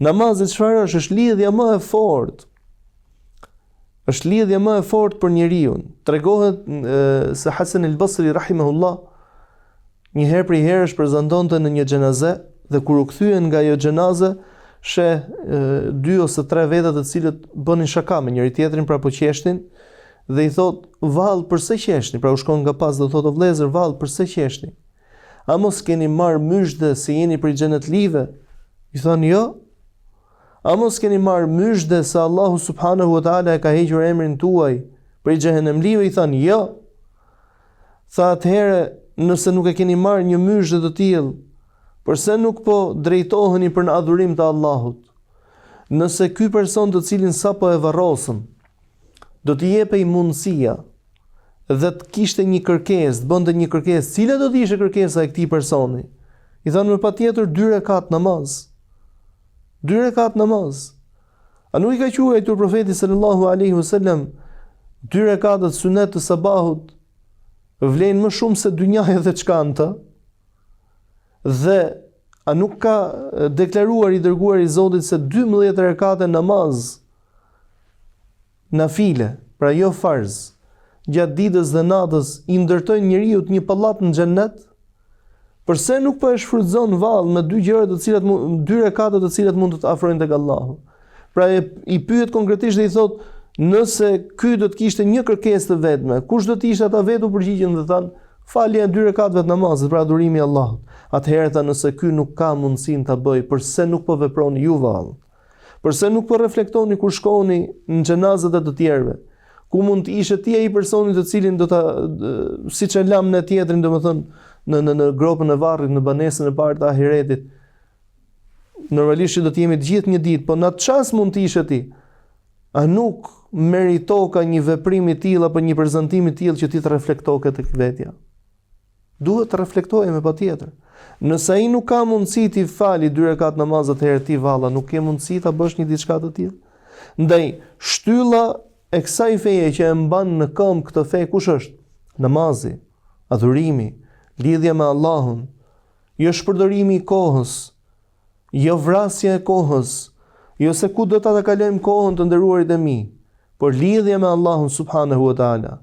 Namazi çfarë është? Është lidhja më e fortë. Është lidhja më e fortë për njeriu. Tregohet se Hasan al-Basri rahimahullah një herë për herësh prezantonte në një xhenaze dhe kur u kthyen nga ajo xhenaze, sheh 2 ose 3 veta të cilët bënin shaka me njëri tjetrin, pra po qeshtin, dhe i thot: "Vallë, pse qeshni?" Pra u shkon nga pas dhe thotë: "O vëllezër, vallë, pse qeshni? A mos keni marrë myshde se jeni prej xhenetlive?" I thonë: "Jo." "A mos keni marrë myshde se Allahu subhanahu wa taala e ka hequr emrin tuaj prej xhenemlive?" I thonë: "Jo." Tha: "Atëherë, nëse nuk e keni marrë një myshde të tillë, përse nuk po drejtoheni për në adhurim të Allahut? Nëse ky person të cilin sapo e varrosëm do t'i jepej mundësia dhe të kishte një kërkesë, të bënte një kërkesë, cila do të ishte kërkesa e këtij personi?" I thonë: "Me patjetër 2 rekat namaz." 2 rekat namaz. A nuk i ka quajtur profeti sallallahu alaihi wasallam 2 rekatat sunet të sabahut vlen më shumë se dynjaja dhe çkanta? Dhe a nuk ka deklaruar i dërguar i Zotit se 12 rekate namaz nafile, pra jo farz, gjatë ditës dhe natës i ndërtojnë njeriu një pallat në xhennet? Përse nuk po e shfrytëzon vallë me 2 gjëra të cilat 2 rekate të cilat mund të të afrojnë tek Allahu? Pra i pyet konkretisht dhe i thot: "Nëse ky do të kishte një kërkesë të vetme, kush do të ishte ata vetë?" U përgjigjen dhe thanë: "Falja e 2 rekateve të namazit, pra adhurimi i Allahut." Atëherë tha: "Nëse ky nuk ka mundësinë ta bëj, përse nuk po veproni ju vallë? Përse nuk po reflektoni kur shkoni në xhenazat e të tjerëve? Ku mund të ishe ti ai personi të cilin do ta, siç e lam në tjetrin, domethënë në gropën e varrit, në banesën e parë të ahiretit. Normalisht do të jemi të gjithë një ditë, po në atë çast mund të ishe ti. A nuk merito ka një veprim i tillë apo një prezantim i tillë që ti të reflektoke tek vetja? Duhet të reflektojë me patjetër. Nëse ai nuk ka mundësi ti fali 2 rekat namaz, atëherë ti valla nuk ke mundësi ta bësh një diçka të tillë. Ndaj shtylla e kësaj feje që e mban në këmbë këtë fe kush është? Namazi, adhurimi, lidhja me Allahun, jo shpërdorimi i kohës, jo vrasja e kohës, jo se ku do ta kalojmë kohën të nderuarit e mi, por lidhja me Allahun subhanahu wa taala.